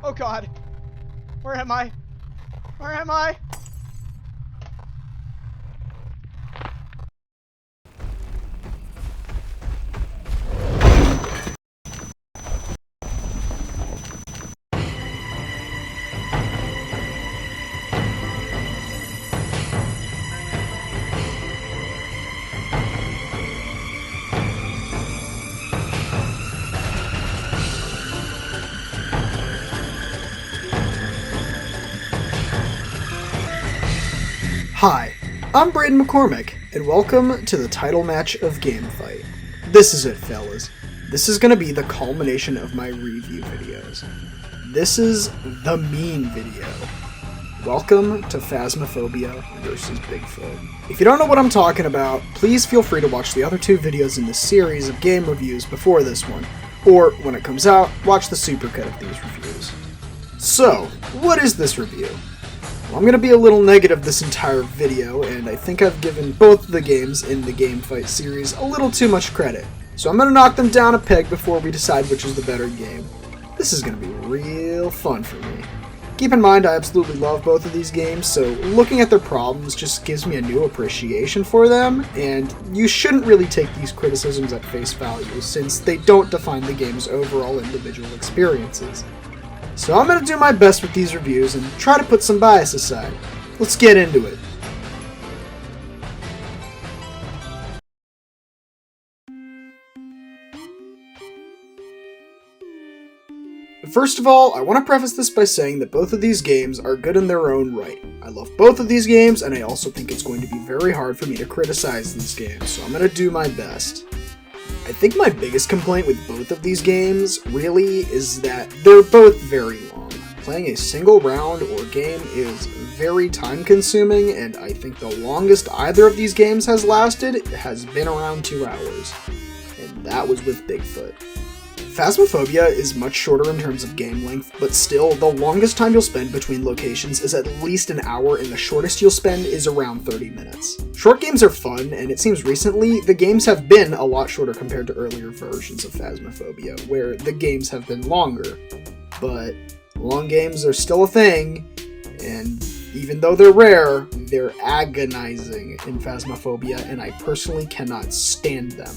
Oh god. Where am I? Where am I? Hi, I'm Braden McCormick, and welcome to the title match of Game Fight. This is it, fellas. This is gonna be the culmination of my review videos. This is the mean video. Welcome to Phasmophobia versus Bigfoot. If you don't know what I'm talking about, please feel free to watch the other two videos in this series of game reviews before this one, or when it cocut out, watch the supercut of these reviews. So, what is this review? I'm going to be a little negative this entire video, and I think I've given both the games in the Game Fight series a little too much credit. So I'm going to knock them down a peg before we decide which is the better game. This is going to be real fun for me. Keep in mind I absolutely love both of these games, so looking at their problems just gives me a new appreciation for them, and you shouldn't really take these criticisms at face value since they don't define the game's overall individual experiences. So I'm going to do my best with these reviews and try to put some bias aside. Let's get into it. First of all, I want to preface this by saying that both of these games are good in their own right. I love both of these games, and I also think it's going to be very hard for me to criticize these games, so I'm going to do my best. I think my biggest complaint with both of these games, really, is that they're both very long. Playing a single round or game is very time-consuming, and I think the longest either of these games has lasted has been around 2 hours. And that was with Bigfoot. Phasmophobia is much shorter in terms of game length, but still, the longest time you'll spend between locations is at least an hour, and the shortest you'll spend is around 30 minutes. Short games are fun, and it seems recently, the games have been a lot shorter compared to earlier versions of Phasmophobia, where the games have been longer. But long games are still a thing, and even though they're rare, they're agonizing in Phasmophobia, and I personally cannot stand them.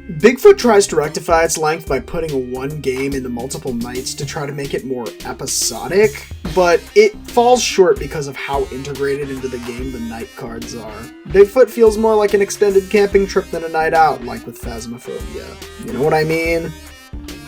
Bigfoot tries to rectify its length by putting one game into multiple nights to try to make it more episodic, but it falls short because of how integrated into the game the night cards are. Bigfoot feels more like an extended camping trip than a night out, like with Phasmophobia. You know what I mean?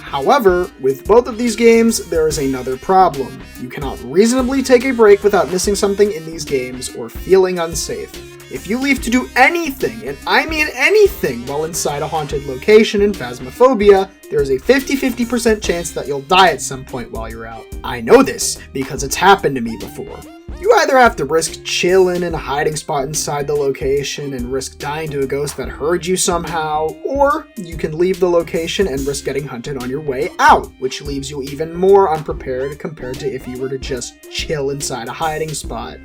However, with both of these games, there is another problem. You cannot reasonably take a break without missing something in these games or feeling unsafe. If you leave to do anything, and I mean anything, while inside a haunted location in Phasmophobia, there is a 50-50% chance that you'll die at some point while you're out. I know this because it's happened to me before. You either have to risk chilling in a hiding spot inside the location and risk dying to a ghost that heard you somehow, or you can leave the location and risk getting hunted on your way out, which leaves you even more unprepared compared to if you were to just chill inside a hiding spot.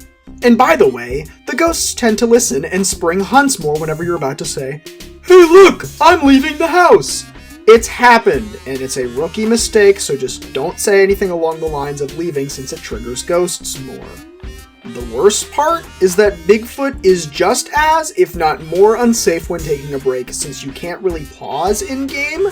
And by the way, the ghosts tend to listen and spring hunts more whenever you're about to say, "Hey look, I'm leaving the house!" It's happened, and it's a rookie mistake, so just don't say anything along the lines of leaving since it triggers ghosts more. The worst part is that Bigfoot is just as, if not more, unsafe when taking a break since you can't really pause in-game,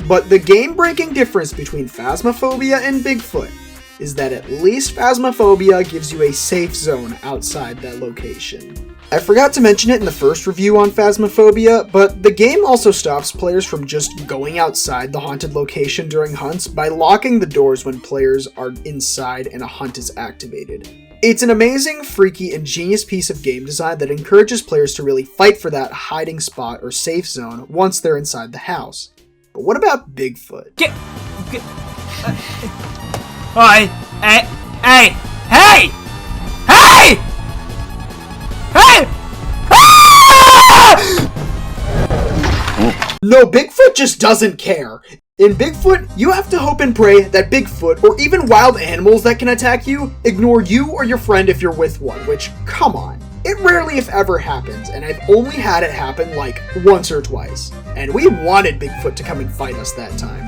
but the game-breaking difference between Phasmophobia and Bigfoot is that at least Phasmophobia gives you a safe zone outside that location. I forgot to mention it in the first review on Phasmophobia, but the game also stops players from just going outside the haunted location during hunts by locking the doors when players are inside and a hunt is activated. It's an amazing, freaky, and genius piece of game design that encourages players to really fight for that hiding spot or safe zone once they're inside the house. But what about Bigfoot? Hey! Hey! No, Bigfoot just doesn't care. In Bigfoot, you have to hope and pray that Bigfoot, or even wild animals that can attack you, ignore you or your friend if you're with one, which, come on. It rarely if ever happens, and I've only had it happen like once or twice. And we wanted Bigfoot to come and fight us that time.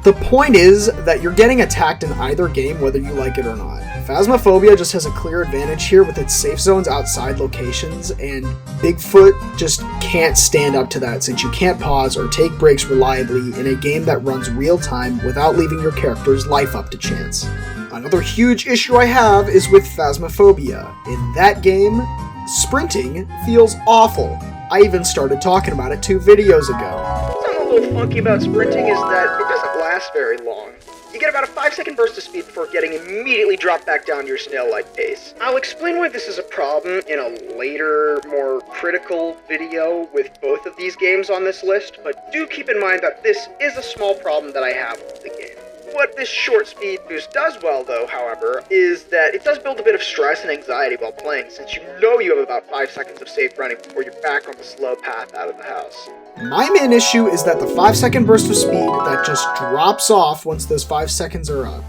The point is that you're getting attacked in either game whether you like it or not. Phasmophobia just has a clear advantage here with its safe zones outside locations, and Bigfoot just can't stand up to that since you can't pause or take breaks reliably in a game that runs real time without leaving your character's life up to chance. Another huge issue I have is with Phasmophobia. In that game, sprinting feels awful. I even started talking about it 2 videos ago. What's a little funky about sprinting is that it doesn't last very long. You get about a 5-second burst of speed before getting immediately dropped back down to your snail-like pace. I'll explain why this is a problem in a later, more critical video with both of these games on this list, but do keep in mind that this is a small problem that I have with the game. What this short speed boost does well, though, however, is that it does build a bit of stress and anxiety while playing, since you know you have about 5 seconds of safe running before you're back on the slow path out of the house. My main issue is that the 5-second burst of speed that just drops off once those 5 seconds are up.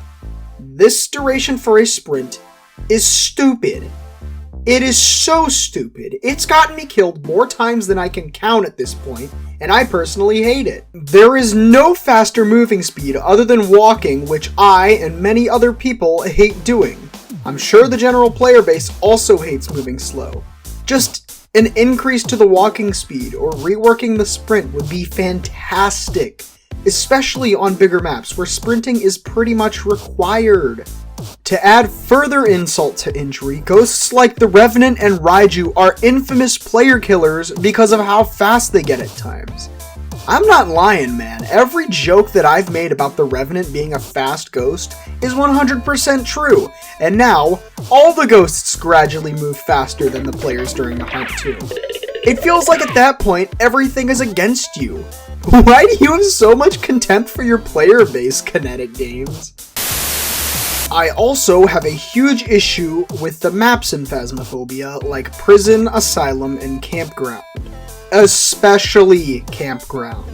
This duration for a sprint is stupid. It is so stupid. It's gotten me killed more times than I can count at this point, and I personally hate it. There is no faster moving speed other than walking, which I and many other people hate doing. I'm sure the general player base also hates moving slow. Just an increase to the walking speed or reworking the sprint would be fantastic, especially on bigger maps where sprinting is pretty much required. To add further insult to injury, ghosts like the Revenant and Raiju are infamous player killers because of how fast they get at times. I'm not lying, man. Every joke that I've made about the Revenant being a fast ghost is 100% true, and now, all the ghosts gradually move faster than the players during the hunt too. It feels like at that point, everything is against you. Why do you have so much contempt for your player base, Kinetic Games? I also have a huge issue with the maps in Phasmophobia, like Prison, Asylum, and Campground. Especially Campground.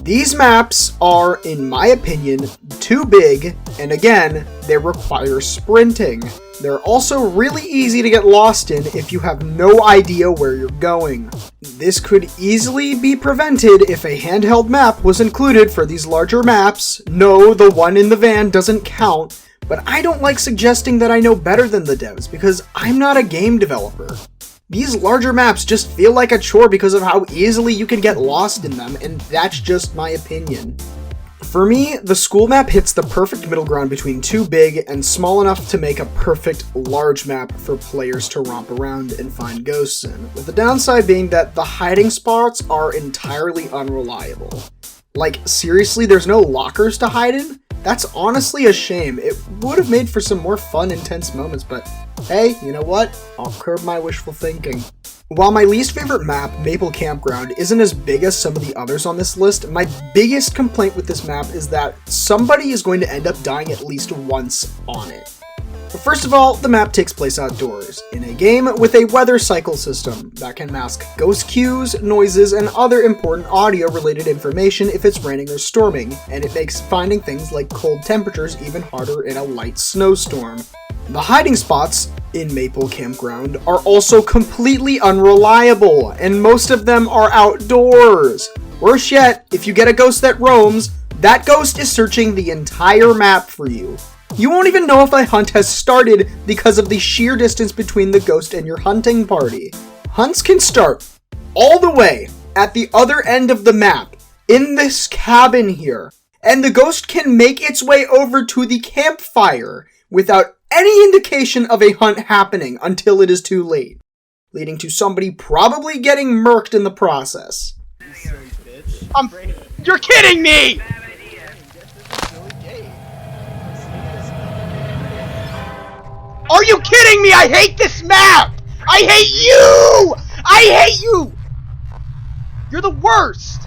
These maps are, in my opinion, too big, and again, they require sprinting. They're also really easy to get lost in if you have no idea where you're going. This could easily be prevented if a handheld map was included for these larger maps. No, the one in the van doesn't count. But I don't like suggesting that I know better than the devs, because I'm not a game developer. These larger maps just feel like a chore because of how easily you can get lost in them, and that's just my opinion. For me, the school map hits the perfect middle ground between too big and small enough to make a perfect large map for players to romp around and find ghosts in, with the downside being that the hiding spots are entirely unreliable. Like, seriously, there's no lockers to hide in? That's honestly a shame. It would have made for some more fun, intense moments, but hey, you know what? I'll curb my wishful thinking. While my least favorite map, Maple Campground, isn't as big as some of the others on this list, my biggest complaint with this map is that somebody is going to end up dying at least once on it. But first of all, the map takes place outdoors, in a game with a weather cycle system that can mask ghost cues, noises, and other important audio-related information if it's raining or storming, and it makes finding things like cold temperatures even harder in a light snowstorm. The hiding spots in Maple Campground are also completely unreliable, and most of them are outdoors. Worse yet, if you get a ghost that roams, that ghost is searching the entire map for you. You won't even know if a hunt has started because of the sheer distance between the ghost and your hunting party. Hunts can start all the way at the other end of the map, in this cabin here, and the ghost can make its way over to the campfire without any indication of a hunt happening until it is too late, leading to somebody probably getting murked in the process. You're kidding me! Are you kidding me? I hate this map! I hate you! I hate you! You're the worst!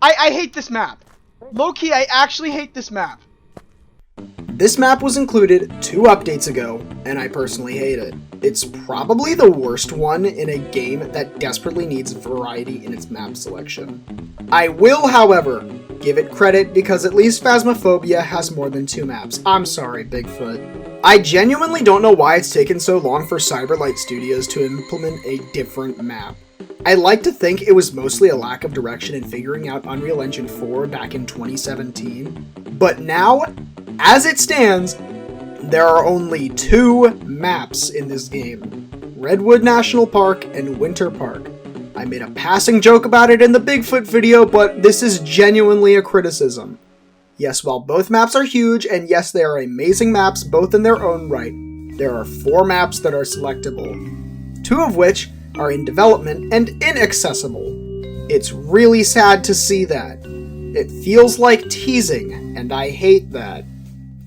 I hate this map. Low-key, I actually hate this map. This map was included 2 updates ago, and I personally hate it. It's probably the worst one in a game that desperately needs variety in its map selection. I will, however, give it credit because at least Phasmophobia has more than 2 maps. I'm sorry, Bigfoot. I genuinely don't know why it's taken so long for Cyberlight Studios to implement a different map. I like to think it was mostly a lack of direction in figuring out Unreal Engine 4 back in 2017, but now, as it stands, there are only 2 maps in this game: Redwood National Park and Winter Park. I made a passing joke about it in the Bigfoot video, but this is genuinely a criticism. Yes, while both maps are huge, and yes, they are amazing maps both in their own right, there are 4 maps that are selectable, 2 of which are in development and inaccessible. It's really sad to see that. It feels like teasing, and I hate that.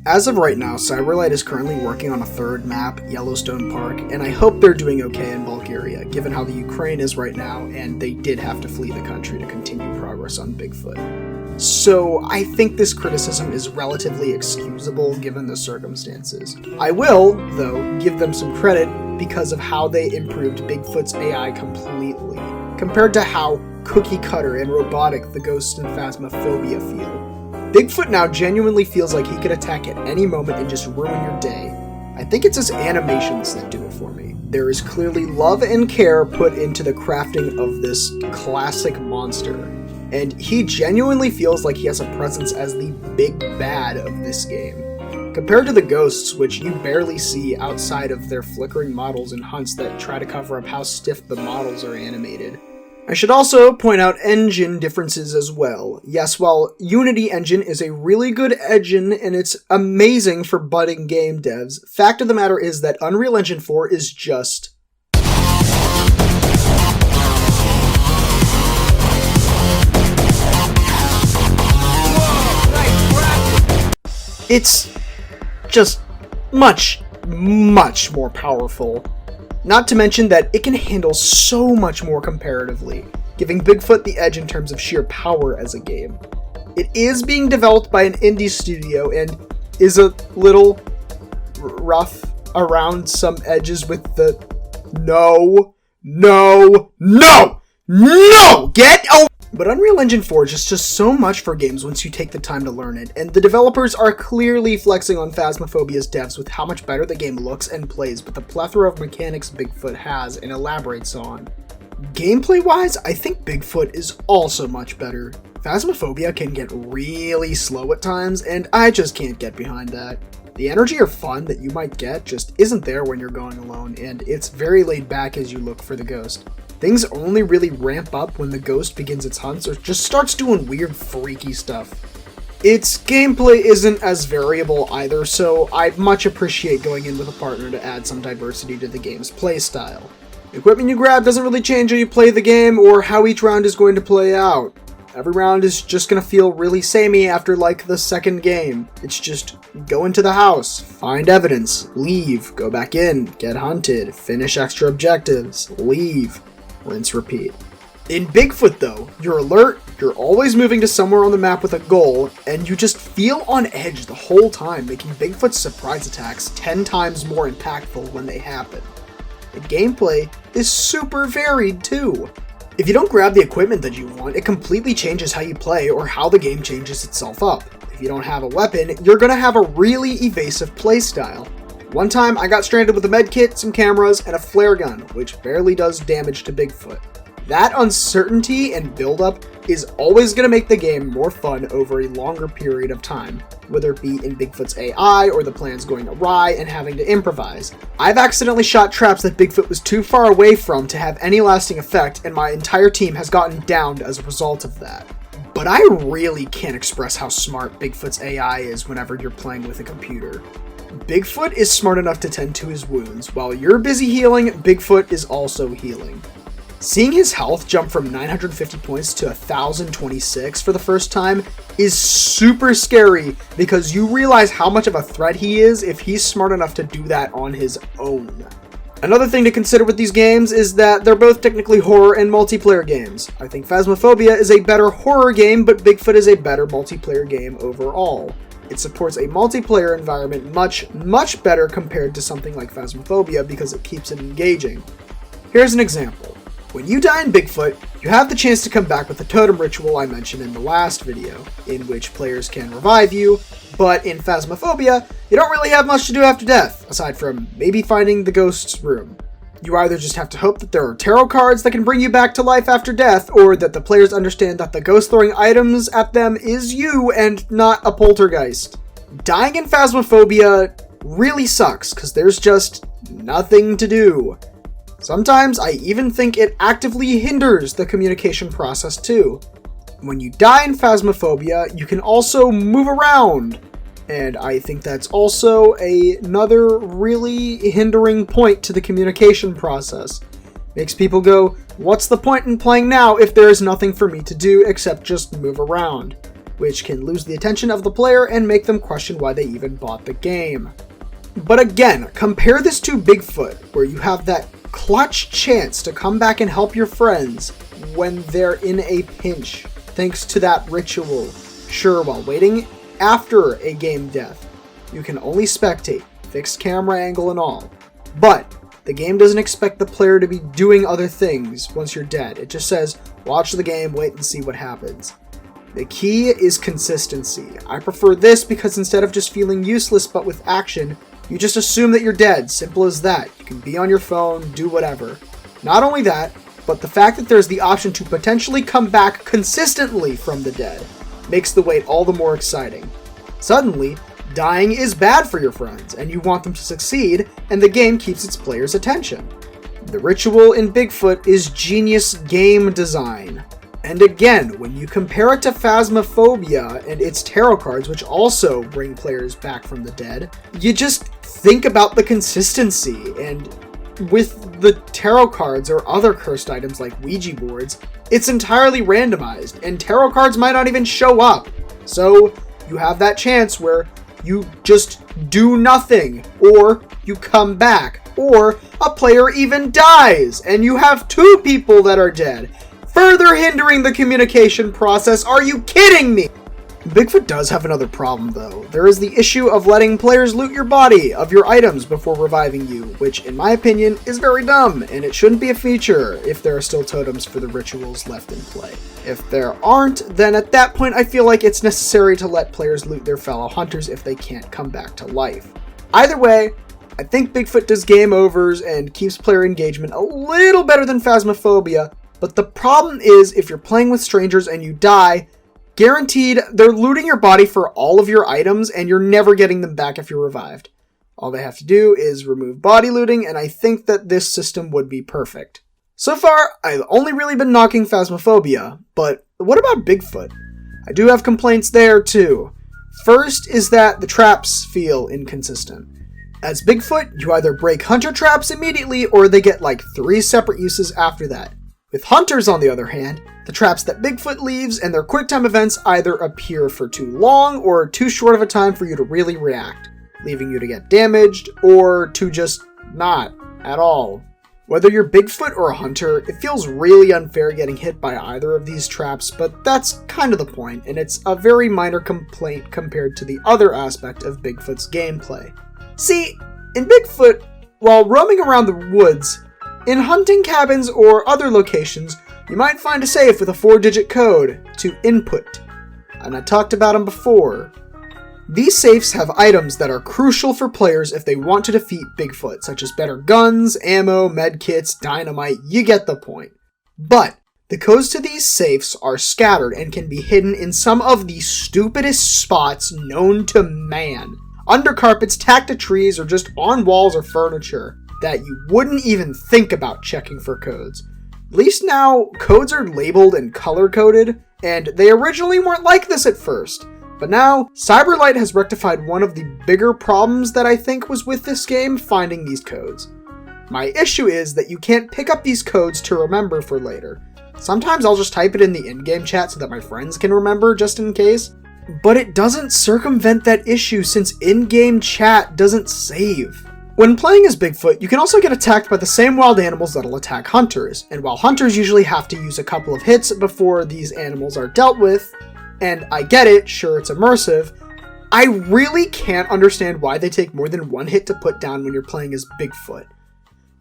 As of right now, Cyberlight is currently working on a 3rd map, Yellowstone Park, and I hope they're doing okay in Bulgaria, given how the Ukraine is right now, and they did have to flee the country to continue progress on Bigfoot. So I think this criticism is relatively excusable given the circumstances. I will, though, give them some credit because of how they improved Bigfoot's AI completely, compared to how cookie-cutter and robotic the Ghosts and Phasmophobia feel. Bigfoot now genuinely feels like he could attack at any moment and just ruin your day. I think it's his animations that do it for me. There is clearly love and care put into the crafting of this classic monster, and he genuinely feels like he has a presence as the big bad of this game. Compared to the ghosts, which you barely see outside of their flickering models and hunts that try to cover up how stiff the models are animated. I should also point out engine differences as well. Yes, while Unity Engine is a really good engine and it's amazing for budding game devs, fact of the matter is that Unreal Engine 4 is just... it's just much more powerful. Not to mention that it can handle so much more comparatively, giving Bigfoot the edge in terms of sheer power as a game. It is being developed by an indie studio and is a little rough around some edges with the no, get over. But Unreal Engine 4 is just so much for games once you take the time to learn it, and the developers are clearly flexing on Phasmophobia's devs with how much better the game looks and plays with the plethora of mechanics Bigfoot has and elaborates on. Gameplay-wise, I think Bigfoot is also much better. Phasmophobia can get really slow at times, and I just can't get behind that. The energy or fun that you might get just isn't there when you're going alone, and it's very laid back as you look for the ghost. Things only really ramp up when the ghost begins its hunts or just starts doing weird, freaky stuff. Its gameplay isn't as variable either, so I'd much appreciate going in with a partner to add some diversity to the game's playstyle. Equipment you grab doesn't really change how you play the game or how each round is going to play out. Every round is just gonna feel really samey after like the 2nd game. It's just go into the house, find evidence, leave, go back in, get hunted, finish extra objectives, leave. Rinse, repeat. In Bigfoot though, you're alert, you're always moving to somewhere on the map with a goal, and you just feel on edge the whole time, making Bigfoot's surprise attacks 10 times more impactful when they happen. The gameplay is super varied too. If you don't grab the equipment that you want, it completely changes how you play or how the game changes itself up. If you don't have a weapon, you're gonna have a really evasive playstyle. One time, I got stranded with a medkit, some cameras, and a flare gun, which barely does damage to Bigfoot. That uncertainty and build-up is always going to make the game more fun over a longer period of time, whether it be in Bigfoot's AI or the plans going awry and having to improvise. I've accidentally shot traps that Bigfoot was too far away from to have any lasting effect, and my entire team has gotten downed as a result of that. But I really can't express how smart Bigfoot's AI is whenever you're playing with a computer. Bigfoot is smart enough to tend to his wounds. While you're busy healing, Bigfoot is also healing. Seeing his health jump from 950 points to 1026 for the first time is super scary because you realize how much of a threat he is if he's smart enough to do that on his own. Another thing to consider with these games is that they're both technically horror and multiplayer games. I think Phasmophobia is a better horror game, but Bigfoot is a better multiplayer game overall. It supports a multiplayer environment much better compared to something like Phasmophobia because it keeps it engaging. Here's an example. When you die in Bigfoot, you have the chance to come back with the totem ritual I mentioned in the last video, in which players can revive you, but in Phasmophobia, you don't really have much to do after death, aside from maybe finding the ghost's room. You either just have to hope that there are tarot cards that can bring you back to life after death, or that the players understand that the ghost throwing items at them is you and not a poltergeist. Dying in Phasmophobia really sucks, because there's just nothing to do. Sometimes I even think it actively hinders the communication process too. When you die in Phasmophobia, you can also move around. And I think that's also another really hindering point to the communication process. Makes people go, what's the point in playing now if there is nothing for me to do except just move around? Which can lose the attention of the player and make them question why they even bought the game. But again, compare this to Bigfoot, where you have that clutch chance to come back and help your friends when they're in a pinch, thanks to that ritual. Sure, while waiting after a game death, you can only spectate, fixed camera angle and all. But the game doesn't expect the player to be doing other things once you're dead. It just says, watch the game, wait and see what happens. The key is consistency. I prefer this because instead of just feeling useless but with action, you just assume that you're dead. Simple as that. You can be on your phone, do whatever. Not only that, but the fact that there's the option to potentially come back consistently from the dead makes the wait all the more exciting. Suddenly, dying is bad for your friends, and you want them to succeed, and the game keeps its players' attention. The ritual in Bigfoot is genius game design. And again, when you compare it to Phasmophobia and its tarot cards, which also bring players back from the dead, you just think about the consistency. And with the tarot cards or other cursed items like Ouija boards, it's entirely randomized, and tarot cards might not even show up. So you have that chance where you just do nothing, or you come back, or a player even dies, and you have two people that are dead, further hindering the communication process. Are you kidding me? Bigfoot does have another problem though. There is the issue of letting players loot your body of your items before reviving you, which in my opinion is very dumb, and it shouldn't be a feature if there are still totems for the rituals left in play. If there aren't, then at that point I feel like it's necessary to let players loot their fellow hunters if they can't come back to life. Either way, I think Bigfoot does game overs and keeps player engagement a little better than Phasmophobia, but the problem is if you're playing with strangers and you die, guaranteed, they're looting your body for all of your items, and you're never getting them back if you're revived. All they have to do is remove body looting, and I think that this system would be perfect. So far, I've only really been knocking Phasmophobia, but what about Bigfoot? I do have complaints there too. First is that the traps feel inconsistent. As Bigfoot, you either break hunter traps immediately, or they get like 3 separate uses after that. With hunters, on the other hand, the traps that Bigfoot leaves and their QuickTime events either appear for too long or too short of a time for you to really react, leaving you to get damaged or to just not at all. Whether you're Bigfoot or a hunter, it feels really unfair getting hit by either of these traps, but that's kind of the point, and it's a very minor complaint compared to the other aspect of Bigfoot's gameplay. See, in Bigfoot, while roaming around the woods, in hunting cabins or other locations, you might find a safe with a 4-digit code to input, and I talked about them before. These safes have items that are crucial for players if they want to defeat Bigfoot, such as better guns, ammo, medkits, dynamite, you get the point. But the codes to these safes are scattered and can be hidden in some of the stupidest spots known to man. Under carpets, tacked to trees, or just on walls or furniture that you wouldn't even think about checking for codes. At least now, codes are labeled and color-coded, and they originally weren't like this at first. But now, Cyberlight has rectified one of the bigger problems that I think was with this game, finding these codes. My issue is that you can't pick up these codes to remember for later. Sometimes I'll just type it in the in-game chat so that my friends can remember just in case. But it doesn't circumvent that issue since in-game chat doesn't save. When playing as Bigfoot, you can also get attacked by the same wild animals that'll attack hunters, and while hunters usually have to use a couple of hits before these animals are dealt with, and I get it, sure it's immersive, I really can't understand why they take more than one hit to put down when you're playing as Bigfoot.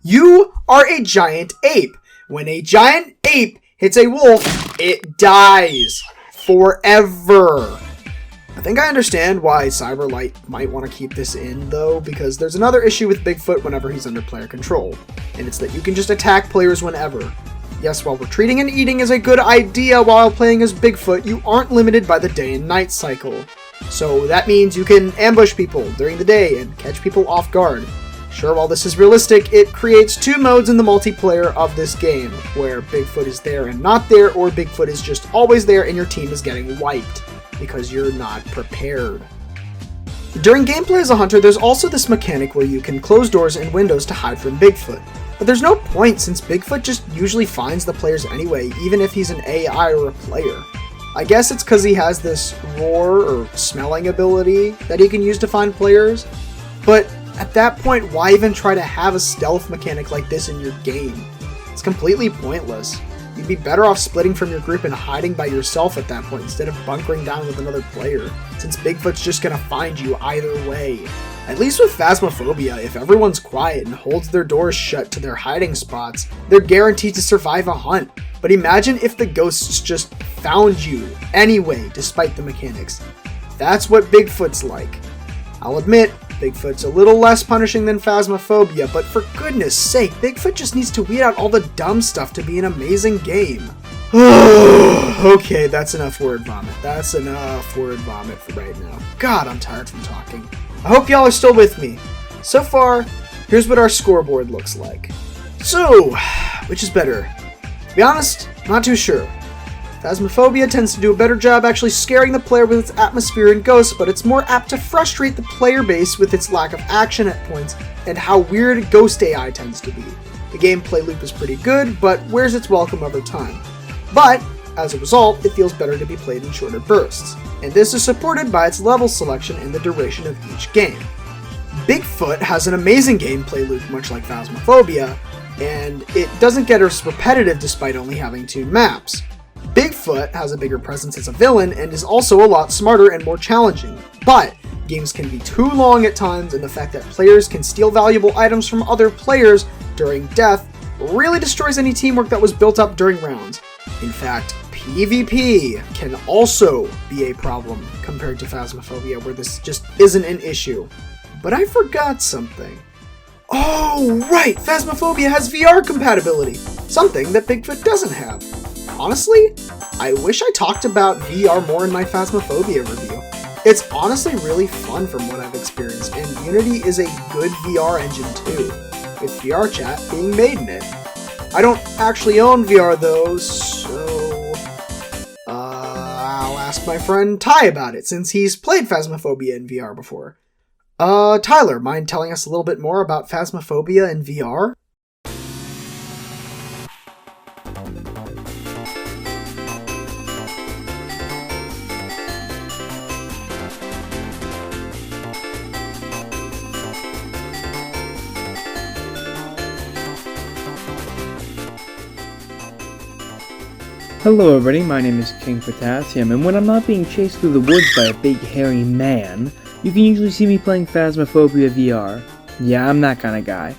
You are a giant ape. When a giant ape hits a wolf, it dies. Forever. think I understand why Cyberlight might want to keep this in, though, because there's another issue with Bigfoot whenever he's under player control, and it's that you can just attack players whenever. Yes, while retreating and eating is a good idea while playing as Bigfoot, you aren't limited by the day and night cycle. So that means you can ambush people during the day and catch people off guard. Sure, while this is realistic, it creates two modes in the multiplayer of this game, where Bigfoot is there and not there, or Bigfoot is just always there and your team is getting wiped, because you're not prepared. During gameplay as a hunter, there's also this mechanic where you can close doors and windows to hide from Bigfoot. But there's no point, since Bigfoot just usually finds the players anyway, even if he's an AI or a player. I guess it's because he has this roar or smelling ability that he can use to find players, but at that point, why even try to have a stealth mechanic like this in your game? It's completely pointless. You'd be better off splitting from your group and hiding by yourself at that point instead of bunkering down with another player, since Bigfoot's just gonna find you either way. At least with Phasmophobia, if everyone's quiet and holds their doors shut to their hiding spots, they're guaranteed to survive a hunt. But imagine if the ghosts just found you anyway, despite the mechanics. That's what Bigfoot's like. I'll admit, Bigfoot's a little less punishing than Phasmophobia, but for goodness sake, Bigfoot just needs to weed out all the dumb stuff to be an amazing game. Okay, that's enough word vomit. That's enough word vomit for right now. God, I'm tired from talking. I hope y'all are still with me. So far, here's what our scoreboard looks like. So, which is better? To be honest, not too sure. Phasmophobia tends to do a better job actually scaring the player with its atmosphere and ghosts, but it's more apt to frustrate the player base with its lack of action at points and how weird ghost AI tends to be. The gameplay loop is pretty good, but wears its welcome over time. But, as a result, it feels better to be played in shorter bursts, and this is supported by its level selection and the duration of each game. Bigfoot has an amazing gameplay loop much like Phasmophobia, and it doesn't get as repetitive despite only having 2 maps. Bigfoot has a bigger presence as a villain and is also a lot smarter and more challenging, but games can be too long at times, and the fact that players can steal valuable items from other players during death really destroys any teamwork that was built up during rounds. In fact, PvP can also be a problem compared to Phasmophobia, where this just isn't an issue. But I forgot something. Oh, right! Phasmophobia has VR compatibility, something that Bigfoot doesn't have. Honestly, I wish I talked about VR more in my Phasmophobia review. It's honestly really fun from what I've experienced, and Unity is a good VR engine too, with VR chat being made in it. I don't actually own VR though, so I'll ask my friend Ty about it, since he's played Phasmophobia in VR before. Tyler, mind telling us a little bit more about Phasmophobia in VR? Hello everybody, my name is King Potassium, and when I'm not being chased through the woods by a big hairy man, you can usually see me playing Phasmophobia VR. Yeah, I'm that kind of guy.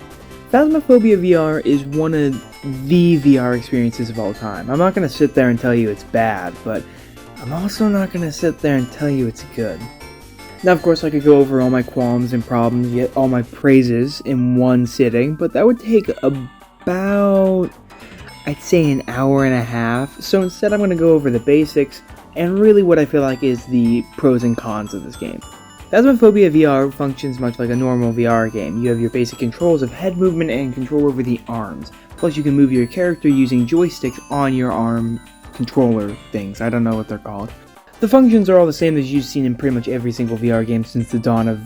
Phasmophobia VR is one of the VR experiences of all time. I'm not going to sit there and tell you it's bad, but I'm also not going to sit there and tell you it's good. Now of course I could go over all my qualms and problems, get all my praises in one sitting, but that would take about, I'd say, an hour and a half, so instead I'm going to go over the basics, and really what I feel like is the pros and cons of this game. Phasmophobia VR functions much like a normal VR game. You have your basic controls of head movement and control over the arms, plus you can move your character using joysticks on your arm controller things, I don't know what they're called. The functions are all the same as you've seen in pretty much every single VR game since the dawn of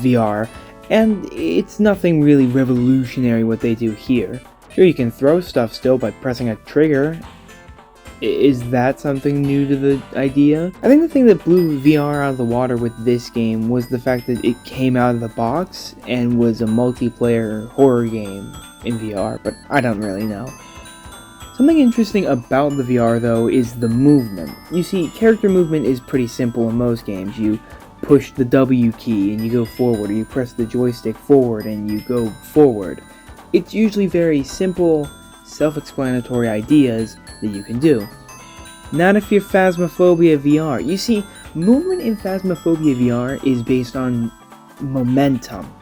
VR, and it's nothing really revolutionary what they do here. Sure, you can throw stuff still by pressing a trigger. Is that something new to the idea? I think the thing that blew VR out of the water with this game was the fact that it came out of the box and was a multiplayer horror game in VR, but I don't really know. Something interesting about the VR though is the movement. You see, character movement is pretty simple in most games. You push the W key and you go forward, or you press the joystick forward and you go forward. It's usually very simple, self-explanatory ideas that you can do. Not if you're Phasmophobia VR. You see, movement in Phasmophobia VR is based on momentum.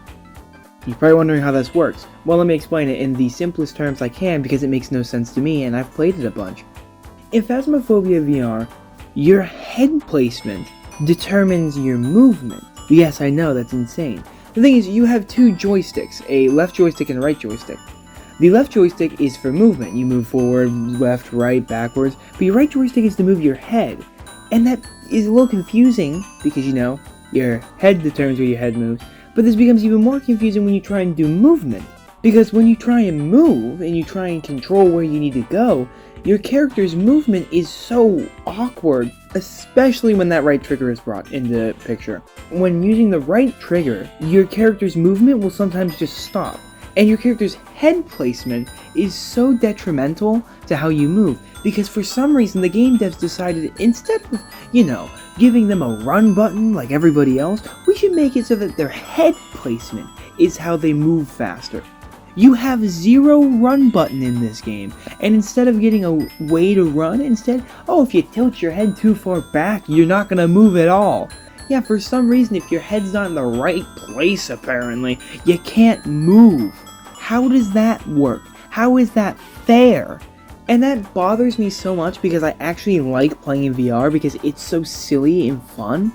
You're probably wondering how this works. Well, let me explain it in the simplest terms I can because it makes no sense to me and I've played it a bunch. In Phasmophobia VR, your head placement determines your movement. Yes, I know, that's insane. The thing is, you have two joysticks, a left joystick and a right joystick. The left joystick is for movement. You move forward, left, right, backwards. But your right joystick is to move your head. And that is a little confusing because, you know, your head determines where your head moves. But this becomes even more confusing when you try and do movement. Because when you try and move, and you try and control where you need to go, your character's movement is so awkward, especially when that right trigger is brought into the picture. When using the right trigger, your character's movement will sometimes just stop. And your character's head placement is so detrimental to how you move, because for some reason the game devs decided instead of, you know, giving them a run button like everybody else, we should make it so that their head placement is how they move faster. You have zero run button in this game, and instead of getting a way to run, instead, oh, if you tilt your head too far back, you're not gonna move at all. Yeah, for some reason, if your head's not in the right place, apparently, you can't move. How does that work? How is that fair? And that bothers me so much because I actually like playing in VR because it's so silly and fun.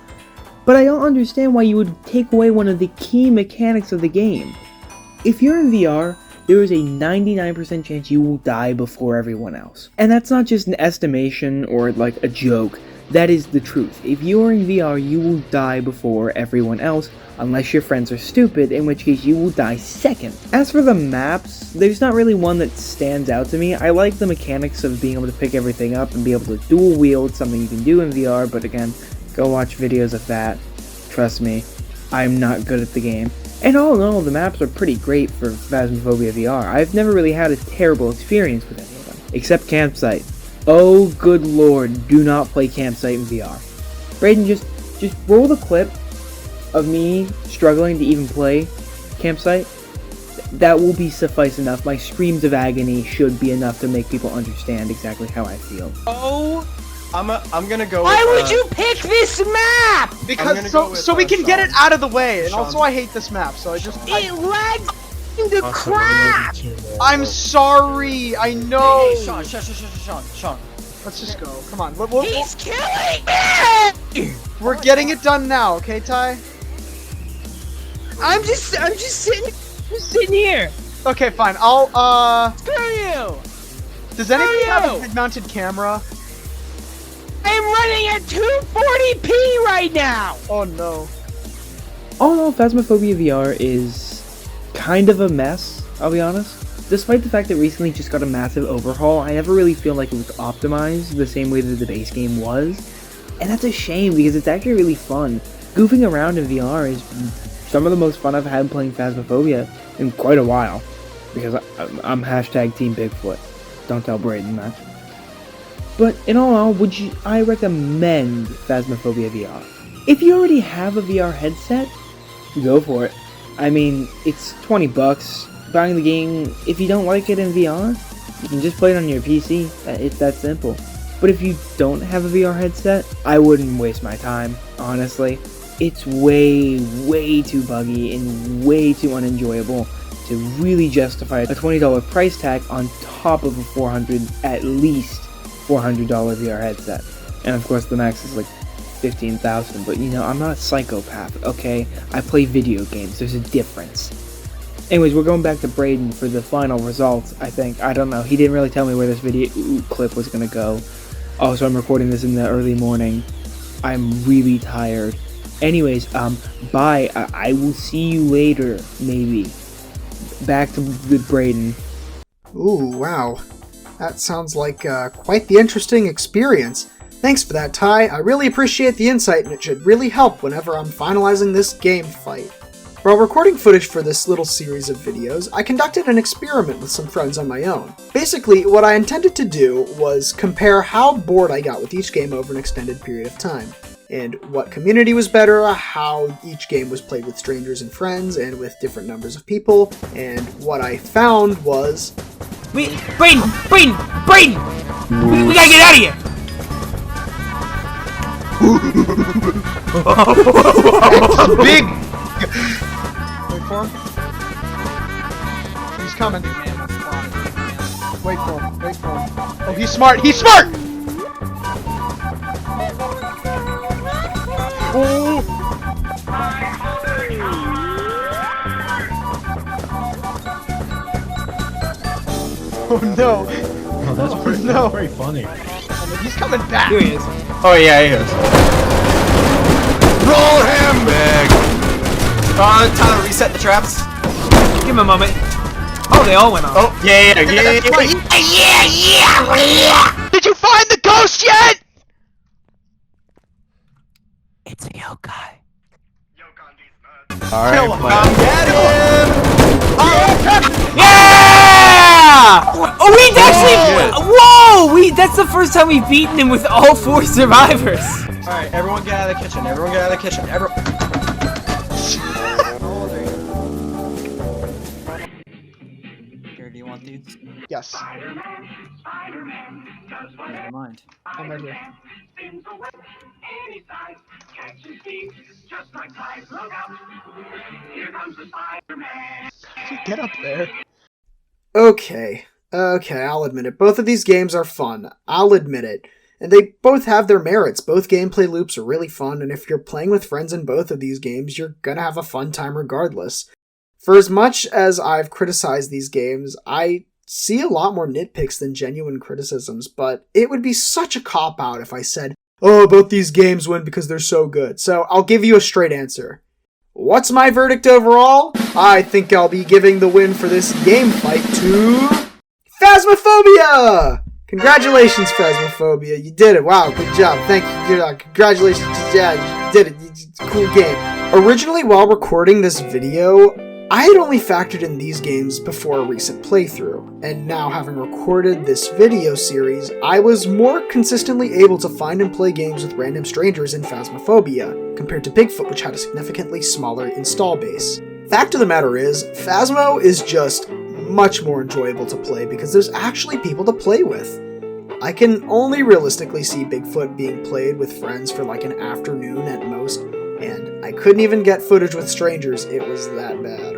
But I don't understand why you would take away one of the key mechanics of the game. If you're in VR, there is a 99% chance you will die before everyone else. And that's not just an estimation or like a joke. That is the truth. If you're in VR, you will die before everyone else, unless your friends are stupid, in which case you will die second. As for the maps, there's not really one that stands out to me. I like the mechanics of being able to pick everything up and be able to dual wield, something you can do in VR, but again, go watch videos of that. Trust me, I'm not good at the game. And all in all, the maps are pretty great for Phasmophobia VR. I've never really had a terrible experience with any of them, except Campsite. Oh, good lord, do not play Campsite in VR. Braden, just roll the clip of me struggling to even play Campsite. That will be suffice enough. My screams of agony should be enough to make people understand exactly how I feel. Oh, I'm gonna go. why would you pick this map? Because so we can get it out of the way, and also I hate this map, so it lags into crap. I'm sorry, I know. Hey, Sean. Let's just go. Come on. He's killing me! We're getting it done now, okay, Ty? I'm just sitting here. Okay, fine. Screw you! Does anybody have a head-mounted camera? I'm running at 240p right now! Oh no. All in all, Phasmophobia VR is kind of a mess, I'll be honest. Despite the fact that recently just got a massive overhaul, I never really feel like it was optimized the same way that the base game was. And that's a shame because it's actually really fun. Goofing around in VR is some of the most fun I've had playing Phasmophobia in quite a while. Because I'm hashtag Team Bigfoot. Don't tell Braden that. But in all, I recommend Phasmophobia VR. If you already have a VR headset, go for it. I mean, it's $20. Buying the game, if you don't like it in VR, you can just play it on your PC. It's that simple. But if you don't have a VR headset, I wouldn't waste my time, honestly. It's way too buggy and way too unenjoyable to really justify a $20 price tag on top of a at least $400 VR headset. And of course the max is like $15,000, but you know, I'm not a psychopath, okay? I play video games, there's a difference. Anyways, we're going back to Braden for the final results, I think. I don't know, he didn't really tell me where this video clip was gonna go. Also, I'm recording this in the early morning. I'm really tired. Anyways, bye. I will see you later, maybe. Back to with Braden. Ooh, wow. That sounds like quite the interesting experience. Thanks for that, Ty. I really appreciate the insight, and it should really help whenever I'm finalizing this game fight. While recording footage for this little series of videos, I conducted an experiment with some friends on my own. Basically, what I intended to do was compare how bored I got with each game over an extended period of time, and what community was better, how each game was played with strangers and friends, and with different numbers of people, and what I found was... Braden! We gotta get out of here! That's big! Wait for him. He's coming. Wait for him. Wait for him. Oh, he's smart! He's smart! Oh! Oh no! Oh, that's no. very funny. He's coming back! Here he is. Oh yeah, he is. Roll him back. Tyler, reset the traps. Give him a moment. Oh, they all went off. Oh yeah. Did you find the ghost yet? It's a yokai. All Kill right, him. come get him. Yeah! Oh, we actually. good. Whoa! That's the first time we've beaten him with all 4 survivors. All right, everyone get out of the kitchen. Everyone get out of the kitchen. Here, do you want these? Yes. Never mind. I'm right here. Get up there. Okay, I'll admit it. Both of these games are fun. I'll admit it. And they both have their merits. Both gameplay loops are really fun, and if you're playing with friends in both of these games, you're gonna have a fun time regardless. For as much as I've criticized these games, I see a lot more nitpicks than genuine criticisms, but it would be such a cop-out if I said, oh, both these games win because they're so good. So I'll give you a straight answer. What's my verdict overall? I think I'll be giving the win for this game fight to Phasmophobia! Congratulations, Phasmophobia. You did it. Wow, good job. Thank you. Congratulations. Yeah, you did it. It's a cool game. Originally, while recording this video, I had only factored in these games before a recent playthrough, and now having recorded this video series, I was more consistently able to find and play games with random strangers in Phasmophobia, compared to Bigfoot, which had a significantly smaller install base. Fact of the matter is, Phasmo is just much more enjoyable to play because there's actually people to play with. I can only realistically see Bigfoot being played with friends for like an afternoon at most, and I couldn't even get footage with strangers, it was that bad.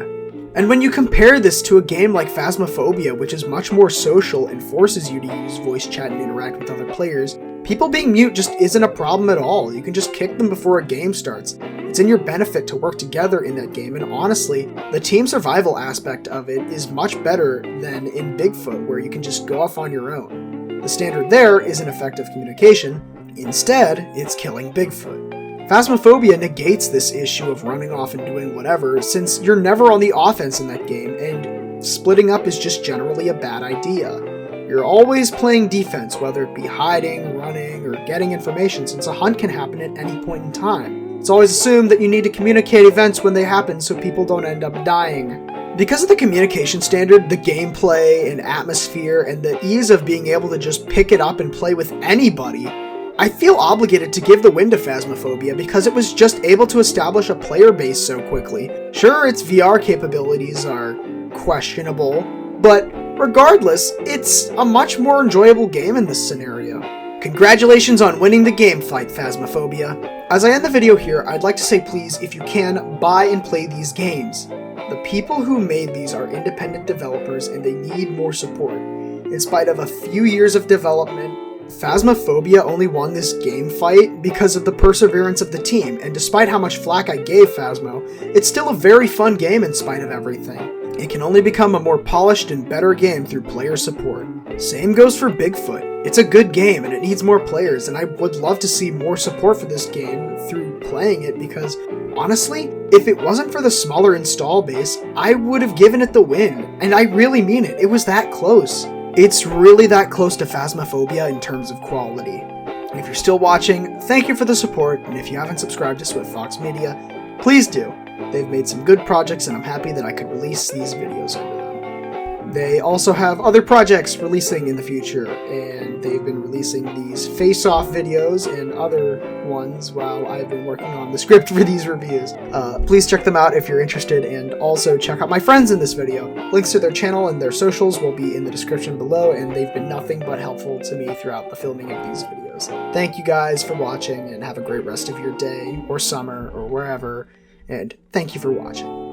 And when you compare this to a game like Phasmophobia, which is much more social and forces you to use voice chat and interact with other players, people being mute just isn't a problem at all. You can just kick them before a game starts. It's in your benefit to work together in that game, and honestly, the team survival aspect of it is much better than in Bigfoot, where you can just go off on your own. The standard there isn't effective communication, instead, it's killing Bigfoot. Phasmophobia negates this issue of running off and doing whatever, since you're never on the offense in that game, and splitting up is just generally a bad idea. You're always playing defense, whether it be hiding, running, or getting information, since a hunt can happen at any point in time. It's always assumed that you need to communicate events when they happen so people don't end up dying. Because of the communication standard, the gameplay and atmosphere, and the ease of being able to just pick it up and play with anybody, I feel obligated to give the win to Phasmophobia because it was just able to establish a player base so quickly. Sure, its VR capabilities are questionable, but regardless, it's a much more enjoyable game in this scenario. Congratulations on winning the game fight, Phasmophobia. As I end the video here, I'd like to say please, if you can, buy and play these games. The people who made these are independent developers and they need more support. In spite of a few years of development, Phasmophobia only won this game fight because of the perseverance of the team, and despite how much flack I gave Phasmo, it's still a very fun game in spite of everything. It can only become a more polished and better game through player support. Same goes for Bigfoot. It's a good game and it needs more players, and I would love to see more support for this game through playing it because, honestly, if it wasn't for the smaller install base, I would have given it the win, and I really mean it. It was that close. It's really that close to Phasmophobia in terms of quality. And if you're still watching, thank you for the support, and if you haven't subscribed to Swift Fox Media, please do. They've made some good projects and I'm happy that I could release these videos under them. They also have other projects releasing in the future, and they've been releasing these face-off videos and other ones while I've been working on the script for these reviews. Please check them out if you're interested, and also check out my friends in this video. Links to their channel and their socials will be in the description below, and they've been nothing but helpful to me throughout the filming of these videos. videos. Thank you guys for watching, and have a great rest of your day, or summer, or wherever, and thank you for watching.